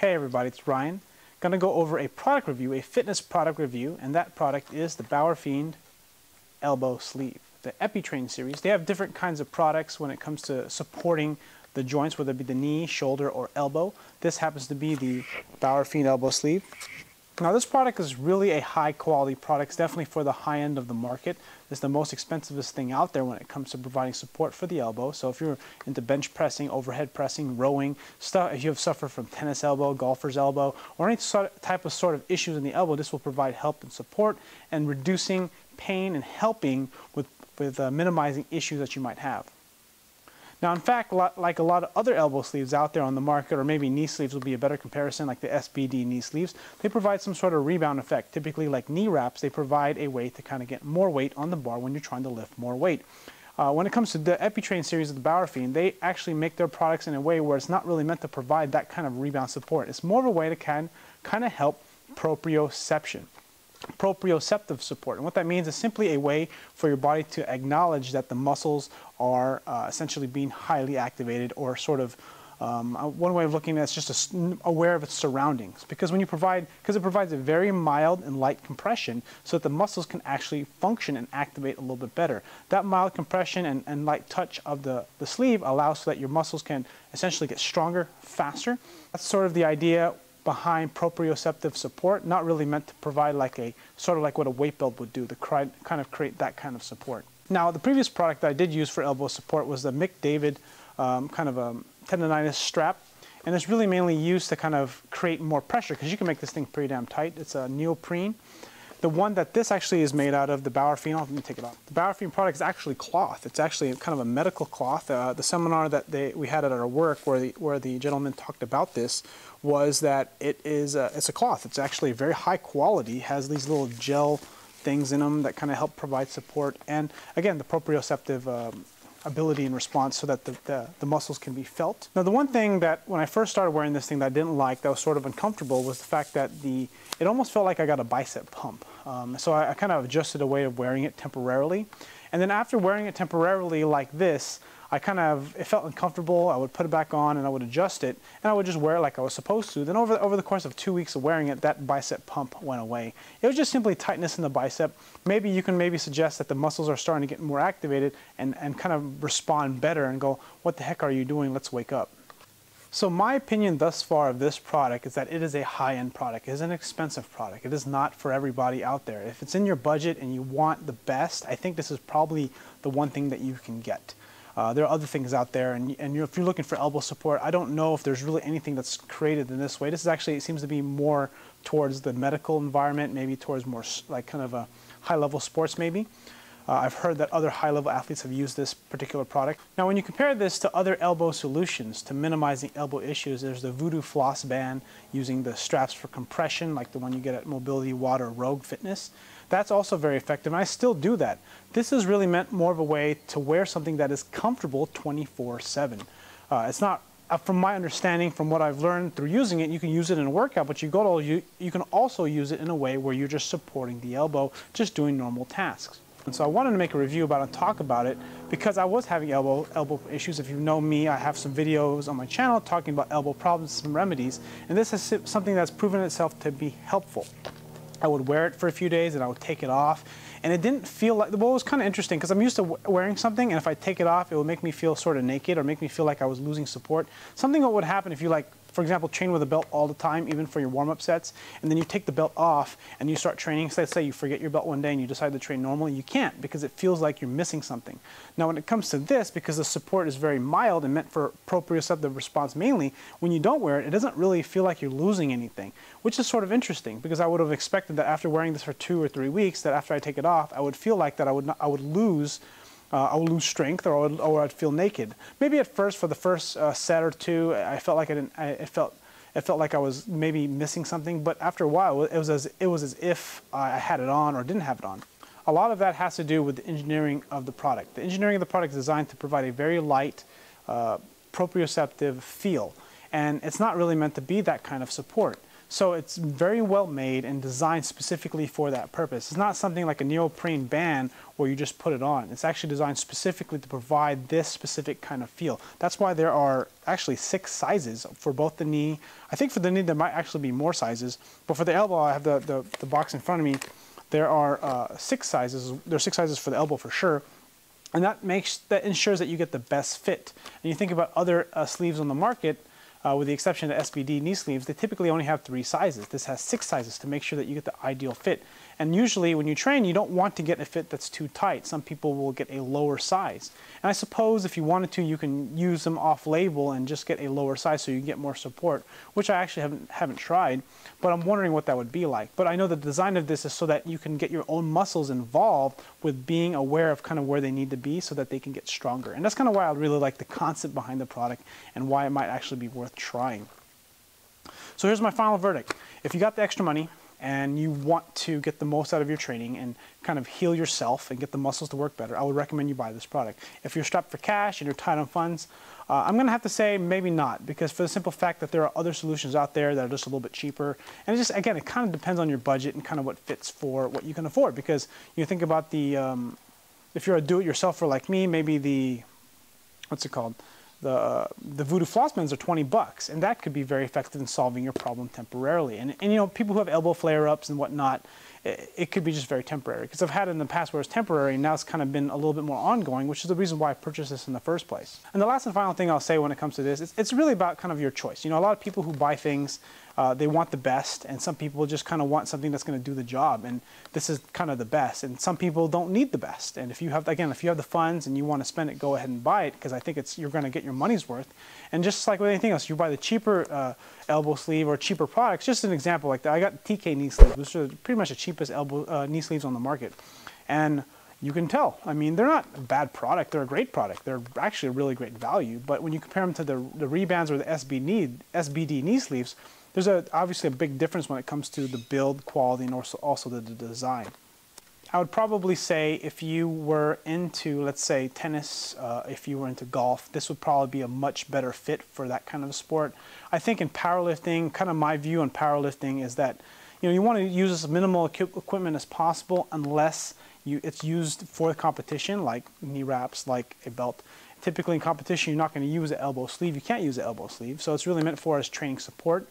Hey everybody, it's Ryan. Going to go over a product review, a fitness product review, and that product is the Bauerfiend Elbow Sleeve, the EpiTrain series. They have different kinds of products when it comes to supporting the joints, whether it be the knee, shoulder, or elbow. This happens to be the Bauerfiend Elbow Sleeve. Now this product is really a high quality product. It's definitely for the high end of the market. It's the most expensivest thing out there when it comes to providing support for the elbow. So if you're into bench pressing, overhead pressing, rowing, stuff, if you have suffered from tennis elbow, golfer's elbow, or any type of issues in the elbow, this will provide help and support and reducing pain and helping with minimizing issues that you might have. Now, in fact, like a lot of other elbow sleeves out there on the market, or maybe knee sleeves will be a better comparison, like the SBD knee sleeves, they provide some sort of rebound effect. Typically, like knee wraps, they provide a way to kind of get more weight on the bar when you're trying to lift more weight. When it comes to the EpiTrain series of the Bauerfiend, they actually make their products in a way where it's not really meant to provide that kind of rebound support. It's more of a way to kind of help proprioception. Proprioceptive support, and what that means is simply a way for your body to acknowledge that the muscles are essentially being highly activated, or sort of one way of looking at it is just aware of its surroundings, because it provides a very mild and light compression so that the muscles can actually function and activate a little bit better. That mild compression and light touch of the sleeve allows so that your muscles can essentially get stronger faster. That's sort of the idea behind proprioceptive support, not really meant to provide like what a weight belt would do, to kind of create that kind of support. Now, the previous product that I did use for elbow support was the Mick David kind of a tendonitis strap, and it's really mainly used to kind of create more pressure, because you can make this thing pretty damn tight. It's a neoprene. The one that this actually is made out of, the Bauerfiend, let me take it off. The Bauerfiend product is actually cloth. It's actually kind of a medical cloth. The seminar that we had at our work, where the gentleman talked about this, was that it's a cloth. It's actually very high quality. It has these little gel things in them that kind of help provide support, and again, the proprioceptive ability and response, so that the muscles can be felt. Now, the one thing that when I first started wearing this thing that I didn't like, that was sort of uncomfortable, was the fact that it almost felt like I got a bicep pump. So I kind of adjusted a way of wearing it temporarily, and then after wearing it temporarily like this, it felt uncomfortable. I would put it back on and I would adjust it, and I would just wear it like I was supposed to. Then over the course of 2 weeks of wearing it, that bicep pump went away. It was just simply tightness in the bicep. Maybe you can suggest that the muscles are starting to get more activated and kind of respond better and go, what the heck are you doing? Let's wake up. So my opinion thus far of this product is that it is a high-end product. It is an expensive product. It is not for everybody out there. If it's in your budget and you want the best, I think this is probably the one thing that you can get. There are other things out there, and if you're looking for elbow support, I don't know if there's really anything that's created in this way. This is actually, it seems to be more towards the medical environment, maybe towards more like kind of a high-level sports maybe. I've heard that other high-level athletes have used this particular product. Now, when you compare this to other elbow solutions to minimizing elbow issues, there's the Voodoo Floss Band using the straps for compression, like the one you get at Mobility Water or Rogue Fitness. That's also very effective, and I still do that. This is really meant more of a way to wear something that is comfortable 24/7. It's not, from my understanding, from what I've learned through using it, you can use it in a workout, but you can also use it in a way where you're just supporting the elbow, just doing normal tasks. And so I wanted to make a review about it and talk about it, because I was having elbow issues. If you know me, I have some videos on my channel talking about elbow problems, some remedies, and this is something that's proven itself to be helpful. I would wear it for a few days and I would take it off, and it didn't feel like, well, it was kind of interesting, because I'm used to wearing something, and if I take it off, it would make me feel sort of naked, or make me feel like I was losing support. Something that would happen if you, like, for example, train with a belt all the time, even for your warm-up sets, and then you take the belt off and you start training. So let's say you forget your belt one day and you decide to train normally. You can't, because it feels like you're missing something. Now, when it comes to this, because the support is very mild and meant for proprioceptive response mainly, when you don't wear it, it doesn't really feel like you're losing anything, which is sort of interesting, because I would have expected that after wearing this for 2 or 3 weeks, that after I take it off, I would feel like that I would lose strength, or I'd feel naked. Maybe at first, for the first set or two, I felt like it felt like I was maybe missing something. But after a while, it was as if I had it on or didn't have it on. A lot of that has to do with the engineering of the product. The engineering of the product is designed to provide a very light, proprioceptive feel, and it's not really meant to be that kind of support. So it's very well made and designed specifically for that purpose. It's not something like a neoprene band where you just put it on. It's actually designed specifically to provide this specific kind of feel. That's why there are actually 6 sizes for both the knee. I think for the knee there might actually be more sizes, but for the elbow, I have the box in front of me. There are 6 sizes. There are 6 sizes for the elbow for sure. And that ensures that you get the best fit. And you think about other sleeves on the market, with the exception of SBD knee sleeves, they typically only have 3 sizes. This has 6 sizes to make sure that you get the ideal fit. And usually when you train, you don't want to get a fit that's too tight. Some people will get a lower size. And I suppose if you wanted to, you can use them off-label and just get a lower size so you can get more support, which I actually haven't tried, but I'm wondering what that would be like. But I know the design of this is so that you can get your own muscles involved with being aware of kind of where they need to be so that they can get stronger. And that's kind of why I really like the concept behind the product and why it might actually be worth trying. So here's my final verdict. If you got the extra money and you want to get the most out of your training and kind of heal yourself and get the muscles to work better, I would recommend you buy this product. If you're strapped for cash and you're tight on funds, I'm going to have to say maybe not, because for the simple fact that there are other solutions out there that are just a little bit cheaper. And it just, again, it kind of depends on your budget and kind of what fits for what you can afford. Because you think about the, if you're a do-it-yourselfer like me, maybe the, what's it called? The Voodoo floss bends are $20, and that could be very effective in solving your problem temporarily. And you know, people who have elbow flare-ups and whatnot, it could be just very temporary. Because I've had it in the past where it's temporary, and now it's kind of been a little bit more ongoing, which is the reason why I purchased this in the first place. And the last and final thing I'll say when it comes to this is it's really about kind of your choice. You know, a lot of people who buy things, they want the best, and some people just kind of want something that's going to do the job, and this is kind of the best. And some people don't need the best, and if you have, again, if you have the funds and you want to spend it, go ahead and buy it, because I think you're going to get your money's worth. And just like with anything else, you buy the cheaper elbow sleeve or cheaper products. Just an example like that, I got TK knee sleeves, which are pretty much the cheapest knee sleeves on the market, and you can tell. I mean, they're not a bad product. They're a great product. They're actually a really great value. But when you compare them to the Rebounds or the SBD knee sleeves, there's obviously a big difference when it comes to the build quality and also the design. I would probably say if you were into, let's say, tennis, if you were into golf, this would probably be a much better fit for that kind of a sport. I think in powerlifting, kind of my view on powerlifting is that, you know, you want to use as minimal equipment as possible unless it's used for the competition, like knee wraps, like a belt. Typically in competition, you're not going to use an elbow sleeve. You can't use an elbow sleeve, so it's really meant for as training support.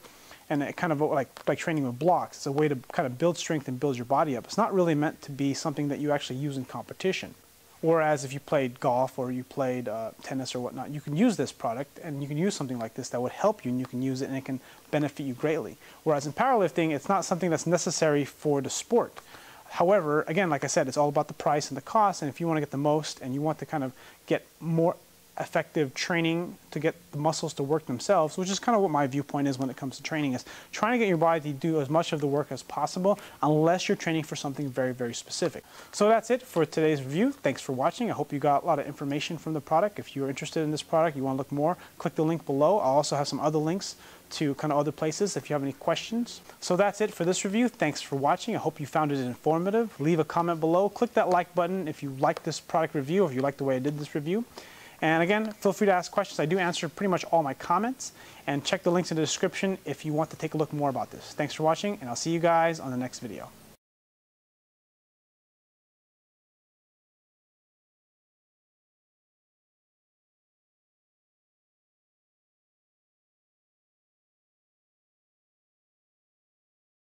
And it kind of like training with blocks. It's a way to kind of build strength and build your body up. It's not really meant to be something that you actually use in competition. Whereas if you played golf or you played tennis or whatnot, you can use this product and you can use something like this that would help you, and you can use it and it can benefit you greatly. Whereas in powerlifting, it's not something that's necessary for the sport. However, again, like I said, it's all about the price and the cost, and if you want to get the most and you want to kind of get more effective training to get the muscles to work themselves, which is kind of what my viewpoint is when it comes to training, is trying to get your body to do as much of the work as possible unless you're training for something very, very specific. So that's it for today's review. Thanks for watching. I hope you got a lot of information from the product. If you're interested in this product, you want to look more, click the link below. I'll also have some other links to kind of other places if you have any questions. So that's it for this review. Thanks for watching. I hope you found it informative. Leave a comment below. Click that like button if you like this product review, if you like the way I did this review. And again, feel free to ask questions. I do answer pretty much all my comments. And check the links in the description if you want to take a look more about this. Thanks for watching, and I'll see you guys on the next video.